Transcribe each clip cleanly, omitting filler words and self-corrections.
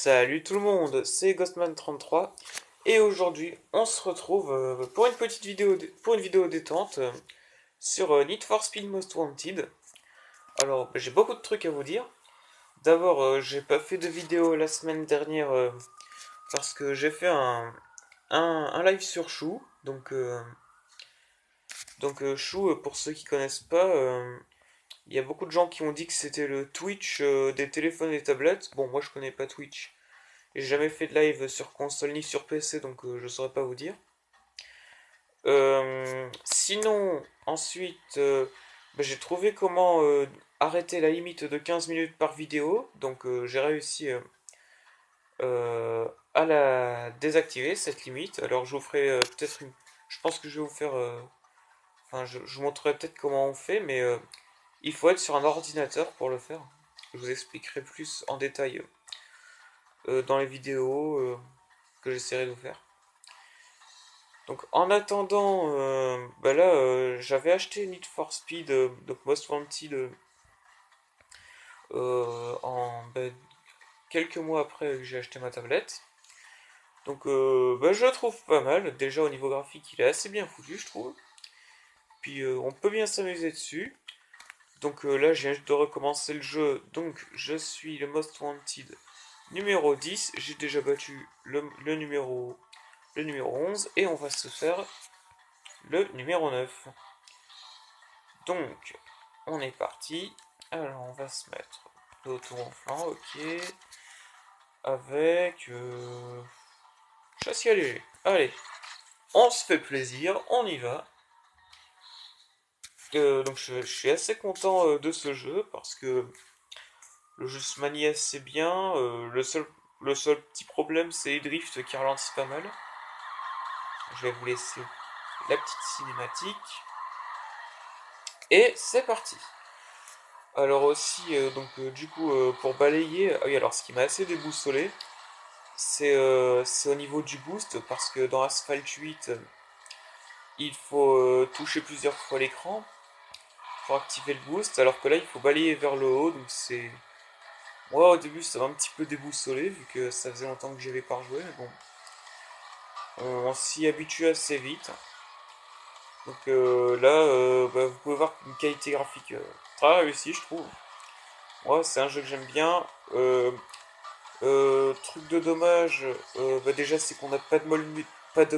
Salut tout le monde, c'est Ghostman33 et aujourd'hui on se retrouve pour une petite vidéo pour une vidéo détente sur Need for Speed Most Wanted. Alors j'ai beaucoup de trucs à vous dire. D'abord j'ai pas fait de vidéo la semaine dernière parce que j'ai fait un live sur Chou. Donc Chou, pour ceux qui connaissent pas, il y a beaucoup de gens qui ont dit que c'était le Twitch des téléphones et des tablettes. Bon, moi je connais pas Twitch. J'ai jamais fait de live sur console ni sur PC, donc je saurais pas vous dire. Sinon, ensuite, j'ai trouvé comment arrêter la limite de 15 minutes par vidéo. Donc j'ai réussi à la désactiver, cette limite. Alors je vous ferai peut-être une... Je pense que je vais vous faire... Enfin, je vous montrerai peut-être comment on fait, mais il faut être sur un ordinateur pour le faire. Je vous expliquerai plus en détail dans les vidéos que j'essaierai de vous faire. Donc en attendant, là j'avais acheté Need for Speed, donc Most Wanted, quelques mois après que j'ai acheté ma tablette. Donc je le trouve pas mal. Déjà au niveau graphique, il est assez bien foutu, je trouve. Puis on peut bien s'amuser dessus. Donc là, je viens de recommencer le jeu. Donc je suis le Most Wanted numéro 10. J'ai déjà battu le numéro 11 et on va se faire le numéro 9. Donc, on est parti. Alors, on va se mettre l'auto-ronflant, ok. Avec châssis allégé. Allez, on se fait plaisir, on y va. Donc, je suis assez content de ce jeu parce que le jeu se manie assez bien. Le seul petit problème, c'est les drifts qui ralentissent pas mal. Je vais vous laisser la petite cinématique. Et c'est parti. Alors aussi, du coup, pour balayer, ah oui, alors ce qui m'a assez déboussolé, c'est au niveau du boost, parce que dans Asphalt 8, il faut toucher plusieurs fois l'écran pour activer le boost, alors que là, il faut balayer vers le haut, donc c'est... Moi, au début, ça m'a un petit peu déboussolé, vu que ça faisait longtemps que j'y avais pas rejoué, mais bon, on s'y habitue assez vite. Donc là, vous pouvez voir une qualité graphique très réussie, je trouve. Moi, c'est un jeu que j'aime bien. Truc de dommage, déjà c'est qu'on n'a pas de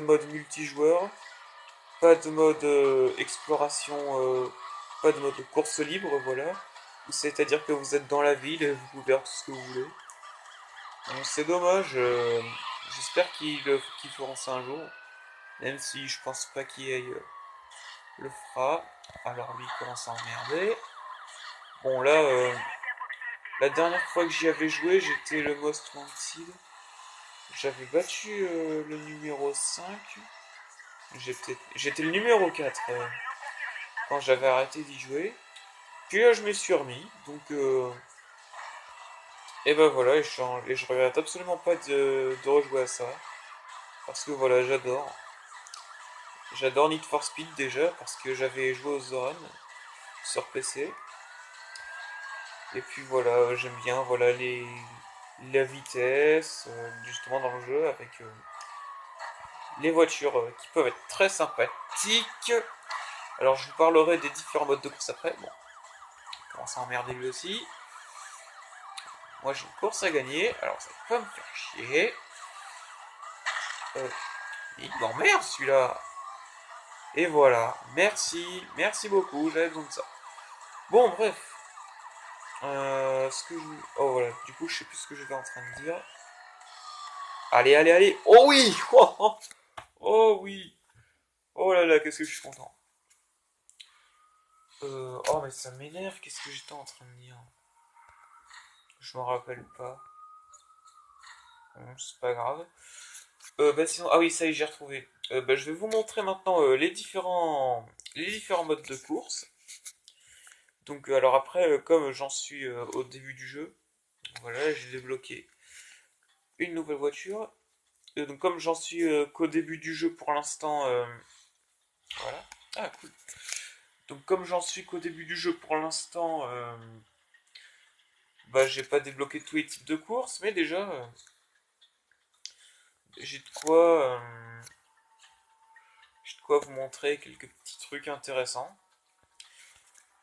mode multijoueur, pas de mode exploration, pas de mode course libre, voilà. C'est-à-dire que vous êtes dans la ville et vous pouvez faire tout ce que vous voulez. Donc c'est dommage, j'espère qu'ils feront ça un jour, même si je pense pas qu'il aille le fera. Alors lui il commence à emmerder. Bon là, la dernière fois que j'y avais joué, j'étais le Most Wanted. J'avais battu le numéro 5. J'étais le numéro 4 quand j'avais arrêté d'y jouer. Puis là, je me suis remis. Donc, et ben voilà, et je regrette absolument pas de rejouer à ça. Parce que voilà, j'adore. J'adore Need for Speed déjà, parce que j'avais joué aux Zoran sur PC. Et puis voilà, j'aime bien voilà, la vitesse, justement dans le jeu, avec les voitures qui peuvent être très sympathiques. Alors je vous parlerai des différents modes de course après. Bon, il commence à emmerder lui aussi. Moi j'ai une course à gagner, alors ça va pas me faire chier. Il m'emmerde celui-là. Et voilà, merci beaucoup, j'avais besoin de ça. Bon bref. Ce que je... Oh voilà, du coup je sais plus ce que j'étais en train de dire. Allez, allez, allez. Oh oui. Oh oui. Oh là là, qu'est-ce que je suis content. Oh mais ça m'énerve, qu'est-ce que j'étais en train de dire? Je m'en rappelle pas. C'est pas grave. Sinon, ah oui, ça y est, j'ai retrouvé. Je vais vous montrer maintenant les différents modes de course. Donc, alors après, comme j'en suis au début du jeu, voilà, j'ai débloqué une nouvelle voiture. Donc, comme j'en suis qu'au début du jeu pour l'instant, voilà. Ah, cool. Donc, comme j'en suis qu'au début du jeu pour l'instant, j'ai pas débloqué tous les types de courses, mais déjà, j'ai de quoi... j'ai de quoi vous montrer quelques petits trucs intéressants.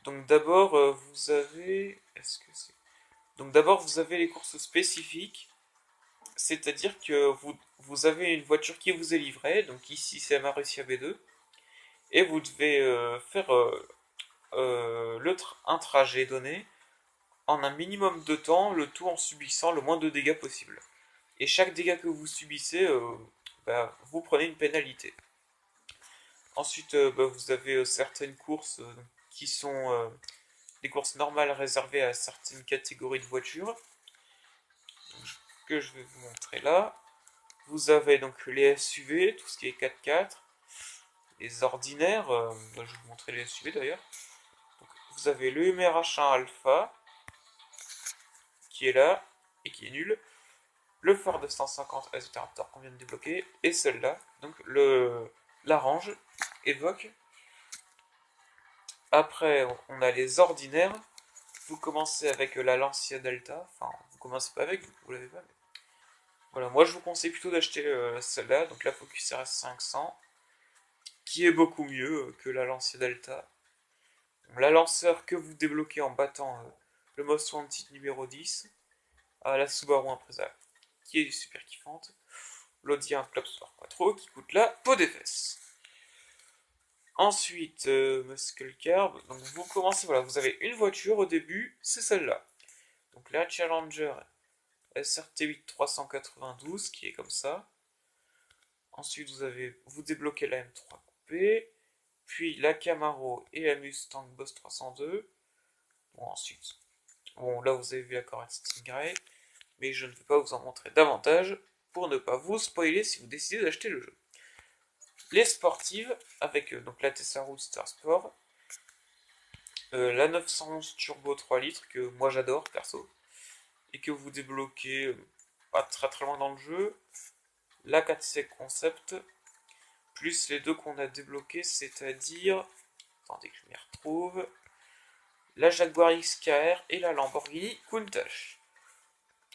Donc d'abord, vous avez... Est-ce que c'est... Donc d'abord, vous avez les courses spécifiques, c'est-à-dire que vous avez une voiture qui vous est livrée, donc ici c'est Marussia B2, et vous devez faire un trajet donné en un minimum de temps, le tout en subissant le moins de dégâts possible. Et chaque dégât que vous subissez, vous prenez une pénalité. Ensuite, vous avez certaines courses qui sont des courses normales réservées à certaines catégories de voitures, que je vais vous montrer là. Vous avez donc les SUV, tout ce qui est 4x4, les ordinaires, je vais vous montrer les SUV d'ailleurs. Donc, vous avez le MRH1 Alpha, qui est là, et qui est nul. Le Ford 150 S Raptor qu'on vient de débloquer, et celle-là, donc l'Arange Evoque. Après, on a les ordinaires. Vous commencez avec la Lancia Delta. Enfin, vous commencez pas avec, vous l'avez pas. Mais... Voilà, moi je vous conseille plutôt d'acheter celle-là, donc la Focus RS 500, qui est beaucoup mieux que la Lancia Delta. La lanceur que vous débloquez en battant le Most Wanted numéro 10, à la Subaru Impreza, qui est super kiffante. L'Audi un Club Sport Quattro, qui coûte la peau des fesses. Ensuite, Muscle Car, donc vous commencez, voilà, vous avez une voiture au début, c'est celle-là. Donc la Challenger SRT8 392, qui est comme ça. Ensuite, vous débloquez la M3 Coupé, puis la Camaro et la Mustang Boss 302. Bon, ensuite, bon, là vous avez vu la Corvette Stingray, mais je ne vais pas vous en montrer davantage pour ne pas vous spoiler si vous décidez d'acheter le jeu. Les sportives, avec donc la Tesla Roadster Sport, la 911 Turbo 3 litres, que moi j'adore perso, et que vous débloquez pas très très loin dans le jeu, la 4C Concept, plus les deux qu'on a débloqués, c'est-à-dire, attendez que je m'y retrouve, la Jaguar XKR et la Lamborghini Countach.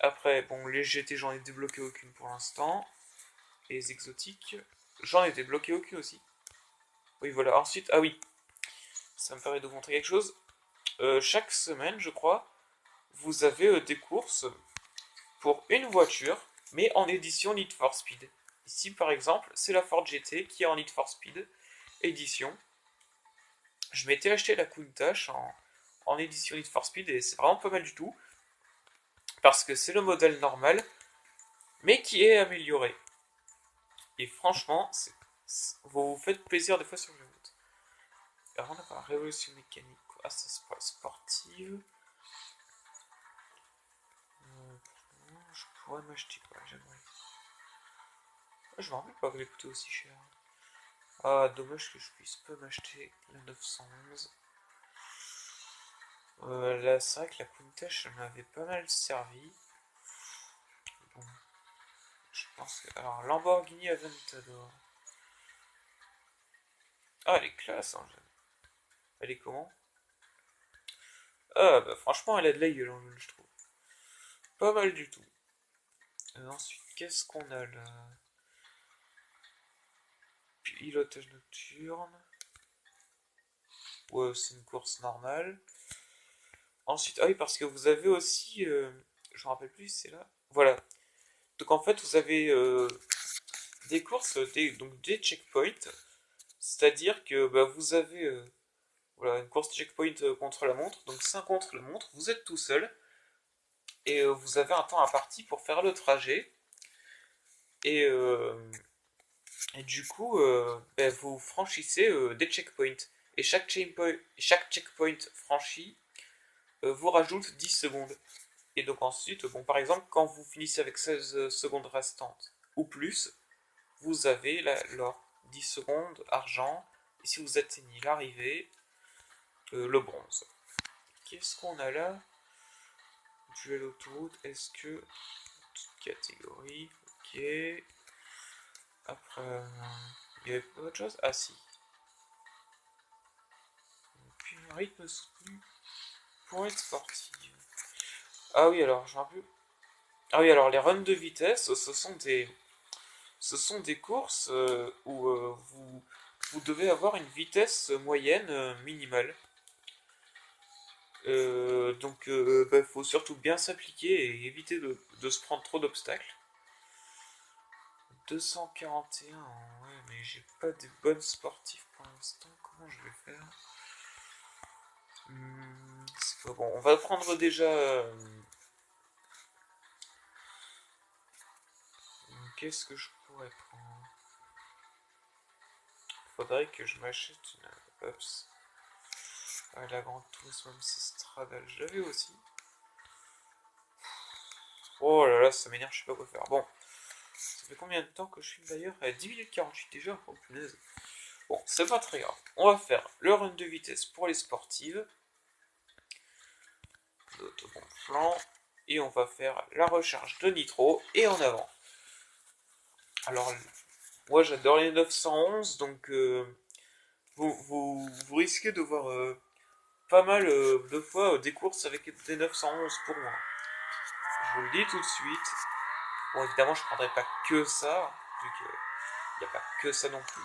Après, bon, les GT, j'en ai débloqué aucune pour l'instant. Et les exotiques, j'en ai débloqué aucune aussi. Oui, voilà. Ensuite, ah oui, ça me permet de vous montrer quelque chose. Chaque semaine, je crois, vous avez des courses pour une voiture, mais en édition Need for Speed. Ici, par exemple, c'est la Ford GT qui est en Need for Speed édition. Je m'étais acheté la Countach en édition Need for Speed et c'est vraiment pas mal du tout. Parce que c'est le modèle normal, mais qui est amélioré. Et franchement, vous vous faites plaisir des fois sur le route. Alors on a pas Révolution mécanique, ah c'est sportive. Je pourrais m'acheter quoi, j'aimerais. Je me rappelle pas qu'elle coûtait aussi cher. Ah, dommage que je puisse pas m'acheter la 911. Là, c'est vrai que la Countach m'avait pas mal servi. Bon, je pense que... Alors, Lamborghini Aventador. Ah, elle est classe, hein. Elle est comment? Ah, bah franchement, elle a de la gueule, hein, je trouve. Pas mal du tout. Ensuite, qu'est-ce qu'on a là? Pilotage nocturne. Ouais, c'est une course normale. Ensuite, ah oui, parce que vous avez aussi, je me rappelle plus, c'est là. Voilà. Donc en fait, vous avez des courses, donc des checkpoints. C'est-à-dire que vous avez voilà, une course checkpoint contre la montre. Donc 5 contre la montre, vous êtes tout seul. Et vous avez un temps imparti pour faire le trajet. Et, et du coup, vous franchissez des checkpoints. Et chaque checkpoint franchi vous rajoute 10 secondes. Et donc ensuite, bon, par exemple, quand vous finissez avec 16 secondes restantes ou plus, vous avez l'or. 10 secondes, argent. Et si vous atteignez l'arrivée, le bronze. Qu'est-ce qu'on a là? Duel autoroute, est-ce que... Toute catégorie, ok. Après, il y avait pas autre chose? Ah si. Et puis un rythme soutenu pour être sportif. Ah oui, alors, je me rappelle. Ah oui, alors les runs de vitesse, ce sont des ce sont des courses où vous devez avoir une vitesse moyenne minimale. Donc, bah, faut surtout bien s'appliquer et éviter de se prendre trop d'obstacles. 241, ouais, mais j'ai pas des bonnes sportives pour l'instant. Comment je vais faire? C'est pas bon. On va prendre déjà. Qu'est-ce que je pourrais prendre? Faudrait que je m'achète une. Oups. Ah, la Grande Tourisme Stradale, je l'avais aussi. Oh là là, ça m'énerve, je sais pas quoi faire. Bon, ça fait combien de temps que je filme d'ailleurs? 10 minutes 48 déjà. Oh punaise. Bon, c'est pas très grave. On va faire le run de vitesse pour les sportives. L'autogonflant. Et on va faire la recharge de nitro. Et en avant. Alors, moi j'adore les 911, donc vous risquez de voir pas mal de fois des courses avec des 911 pour moi. Je vous le dis tout de suite. Bon, évidemment, je prendrai pas que ça, vu qu'il n'y a pas que ça non plus.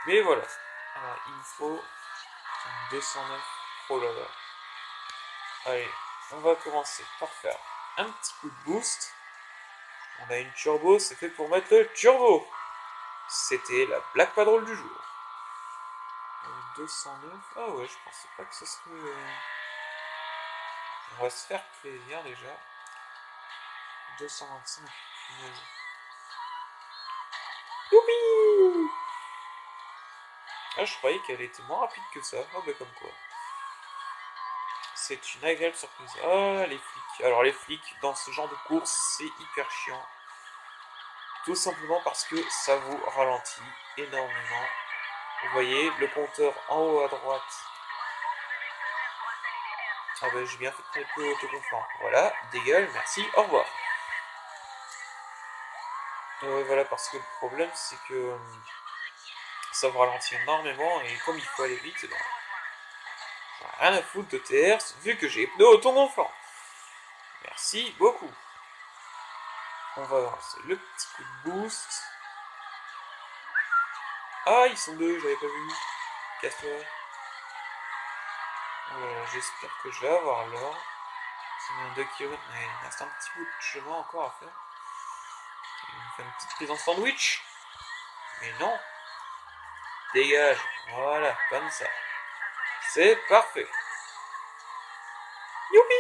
Mais voilà. Alors, il me faut 209. Oh là là. Allez, on va commencer par faire un petit coup de boost. On a une turbo, c'est fait pour mettre le turbo. C'était la Black Patrol du jour. 209. Ah ouais, je pensais pas que ce serait. On va se faire plaisir déjà. 225. Youpi! Ah, je croyais qu'elle était moins rapide que ça. Ah bah comme quoi. C'est une agréable surprise. Ah, les flics. Alors les flics, dans ce genre de course, c'est hyper chiant. Tout simplement parce que ça vous ralentit énormément. Vous voyez le compteur en haut à droite. Ah bah j'ai bien fait de prendre le autoconflant. Voilà, dégage, merci, au revoir. Ouais, voilà, parce que le problème c'est que ça vous ralentit énormément et comme il faut aller vite, ben, j'en ai rien à foutre de TR vu que j'ai pneu autogonflant. Merci beaucoup. On va lancer le petit coup de boost. Ah, ils sont deux, j'avais pas vu. Casse-toi. J'espère que je vais avoir l'or. C'est bien 2 km, mais il reste un petit bout de chemin encore à faire. Il me fait une petite prise en sandwich. Mais non. Dégage. Voilà, comme ça. C'est parfait. Youpi!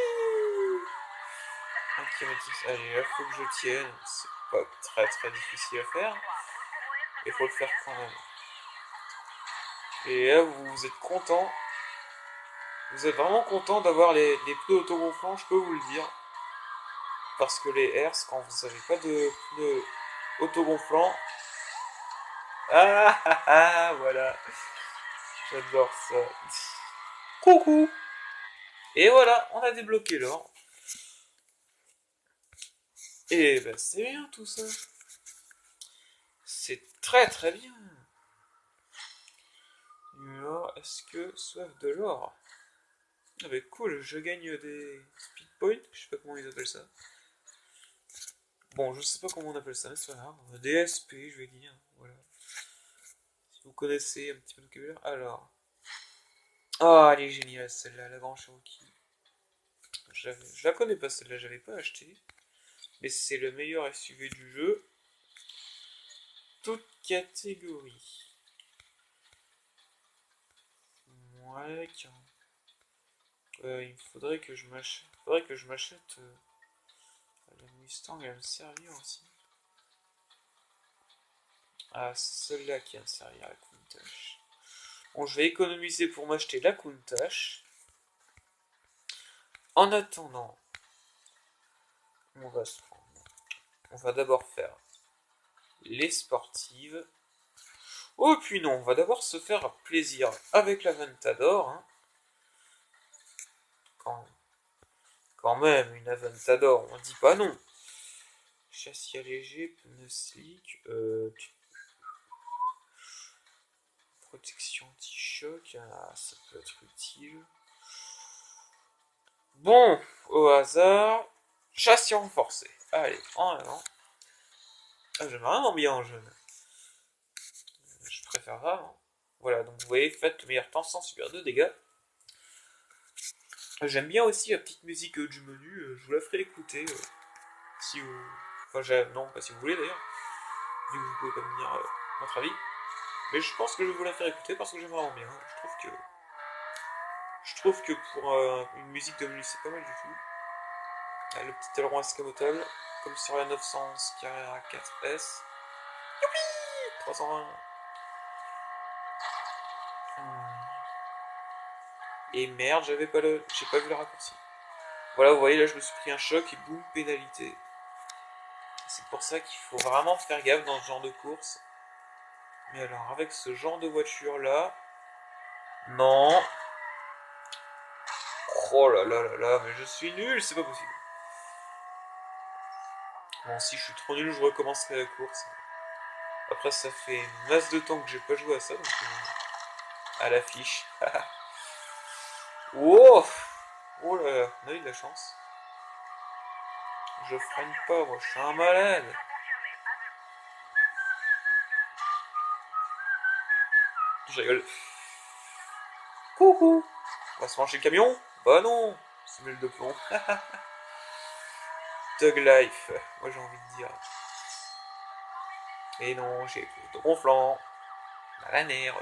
1 km 10. Allez, là, faut que je tienne. C'est pas très très difficile à faire. Il faut le faire quand même. Et là, vous êtes content. Vous êtes vraiment content d'avoir les pneus autogonflants, je peux vous le dire. Parce que les herses, quand vous n'avez pas de pneus autogonflants. Ah ah ah, voilà. J'adore ça. Coucou! Et voilà, on a débloqué l'or. Et ben c'est bien tout ça. C'est très très bien. Alors, est-ce que soif de l'or? Ah bah cool, je gagne des speed points, je sais pas comment ils appellent ça. Bon, je sais pas comment on appelle ça, mais c'est pas grave. Des SP, je vais dire, voilà. Si vous connaissez un petit peu de vocabulaire. Alors. Ah, elle est géniale celle-là, la Grand Cherokee. Je la connais pas celle-là, j'avais pas acheté. Mais c'est le meilleur SUV du jeu. Toute catégorie. Ouais, il faudrait que je m'achète. La Mustang, elle va me servir aussi. Ah, c'est celle-là qui va me servir, la Countach. Bon, je vais économiser pour m'acheter la Countach. En attendant, on va d'abord faire les sportives. Oh, puis non, on va d'abord se faire plaisir avec la Aventador. Hein. Quand même, une Aventador, on dit pas non. Châssis allégé, pneus slick, protection anti-choc, ah, ça peut être utile. Bon, au hasard, châssis renforcé. Allez, en avant. Ah, j'aime vraiment bien en jaune. Je préfère vraiment. Voilà, donc vous voyez, faites le meilleur temps sans subir de dégâts. J'aime bien aussi la petite musique du menu, je vous la ferai écouter si vous... Enfin, non, pas si vous voulez d'ailleurs, vu que vous pouvez pas me dire votre avis. Mais je pense que je vais vous la faire écouter parce que j'aime vraiment bien. Je trouve que pour une musique de menu, c'est pas mal du tout. Ah, le petit aileron escamotable, comme sur la 911 Carrera 4S. 320. Et merde, j'ai pas vu le raccourci. Voilà, vous voyez, là je me suis pris un choc et boum, pénalité. C'est pour ça qu'il faut vraiment faire gaffe dans ce genre de course. Mais alors, avec ce genre de voiture là, non. Oh là là là là, mais je suis nul, c'est pas possible. Bon, si je suis trop nul, je recommencerai la course. Après, ça fait une masse de temps que j'ai pas joué à ça, donc à l'affiche. Wow. Oh là là, on a eu de la chance. Je freine pas, moi, je suis un malade. Je rigole. Coucou. On va se manger le camion? Bah non, c'est le de plomb. Thug life, moi j'ai envie de dire. Et non, j'ai de ronflant. Mal à nerf.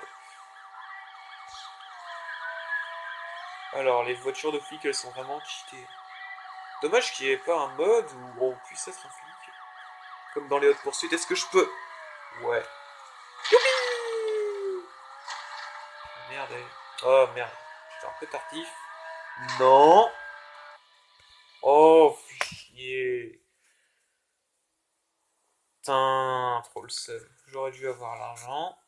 Alors, les voitures de flics, elles sont vraiment cheatées. Dommage qu'il n'y ait pas un mode où on puisse être un flic. Comme dans les hautes poursuites. Est-ce que je peux? Ouais. Youpi! Merde. Oh merde. J'étais un peu tardif. Non. Oh, chier. Putain, trop le seul. J'aurais dû avoir l'argent.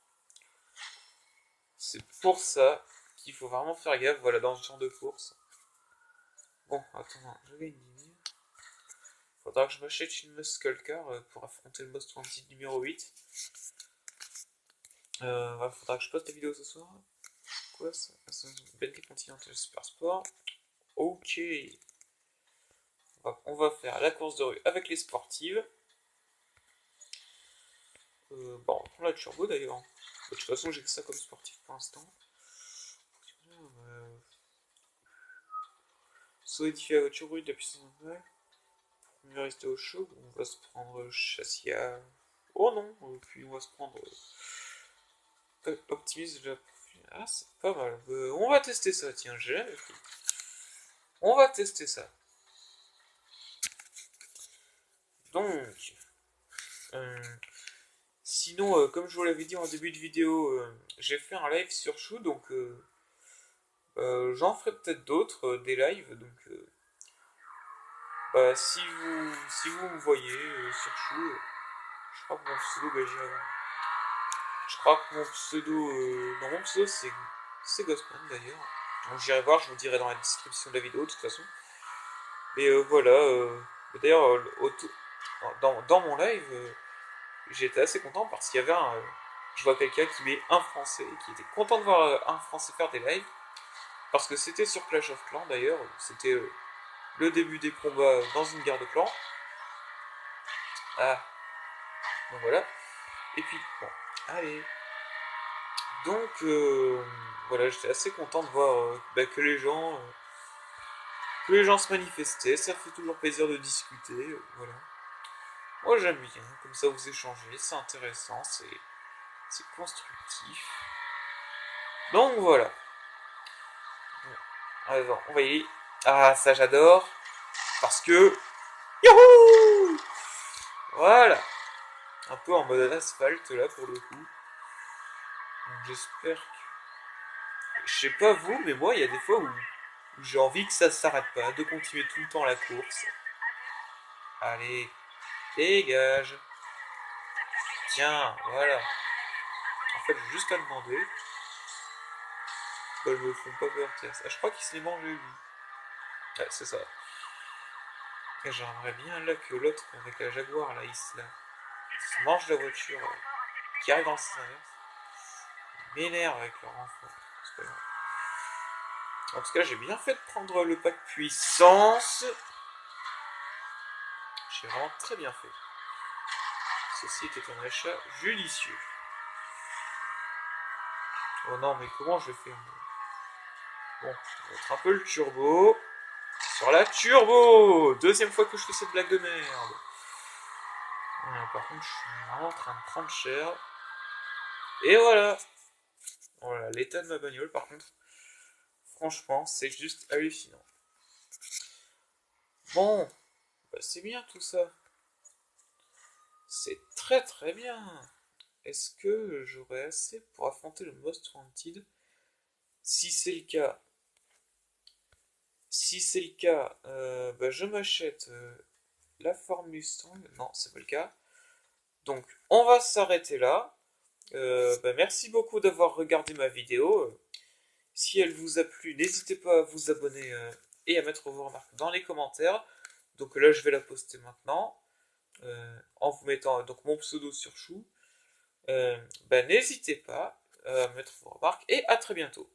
C'est pour ça qu'il faut vraiment faire gaffe, voilà, dans ce genre de course. Bon, attends, j'avais une idée. Faudra que je m'achète une muscle car pour affronter le boss transit numéro 8. Faudra que je poste la vidéo ce soir. Quoi ça? BNK Continental Super Sport. Ok. On va faire la course de rue avec les sportives. Bon, on va prendre la turbo d'ailleurs. De toute façon, j'ai que ça comme sportif pour l'instant. Solidifier la voiture rue de la puissance normale. On va rester au chaud. On va se prendre châssis à... Oh non, puis on va se prendre optimise de la... Ah, c'est pas mal. On va tester ça, tiens, j'ai jamais fait. On va tester ça. Donc, euh, sinon, comme je vous l'avais dit en début de vidéo, j'ai fait un live sur Chou, donc j'en ferai peut-être d'autres, des lives. Donc, bah, si vous me voyez sur Chou, je crois que mon pseudo, bah, j'irai voir. Je crois que mon pseudo, non, mon pseudo c'est Ghostman d'ailleurs. Donc j'irai voir, je vous dirai dans la description de la vidéo de toute façon. Mais voilà, d'ailleurs, dans mon live, j'étais assez content parce qu'il y avait je vois quelqu'un qui met un français, qui était content de voir un français faire des lives. Parce que c'était sur Clash of Clans d'ailleurs, c'était le début des combats dans une guerre de clans. Ah, donc voilà. Et puis, bon, allez. Donc, voilà, j'étais assez content de voir bah, que les gens se manifestaient. Ça fait toujours plaisir de discuter, voilà. Moi j'aime bien, comme ça vous échangez, c'est intéressant, c'est constructif. Donc voilà. Bon, allez, on va y aller. Ah, ça j'adore. Parce que... Youhou! Voilà. Un peu en mode asphalte là pour le coup. Donc j'espère que... Je sais pas vous, mais moi il y a des fois où j'ai envie que ça s'arrête pas, de continuer tout le temps la course. Allez, dégage. Tiens, voilà. En fait, j'ai juste à demander. Bah, je me font pas peur, tiens. Je crois qu'il se les mange lui. Ouais, c'est ça. Et j'aimerais bien là que l'autre, avec la Jaguar, là, il se mange la voiture qui arrive dans le sens inverse. Ils m'énerve avec leur enfant. C'est pas grave. En tout cas, j'ai bien fait de prendre le pack puissance. J'ai vraiment très bien fait. Ceci était un achat judicieux. Oh non, mais comment je fais? Bon, on va mettre un peu le turbo. Sur la turbo! Deuxième fois que je fais cette blague de merde. Par contre, je suis vraiment en train de prendre cher. Et voilà! Voilà, l'état de ma bagnole, par contre, franchement, c'est juste hallucinant. Bon, bah c'est bien tout ça. C'est très très bien. Est-ce que j'aurai assez pour affronter le Most Wanted? Si c'est le cas, bah, je m'achète la Ford Mustang. Non, c'est pas le cas. Donc, on va s'arrêter là. Bah, merci beaucoup d'avoir regardé ma vidéo. Si elle vous a plu, n'hésitez pas à vous abonner et à mettre vos remarques dans les commentaires. Donc là, je vais la poster maintenant en vous mettant donc mon pseudo sur Chou. Bah, n'hésitez pas à mettre vos remarques et à très bientôt.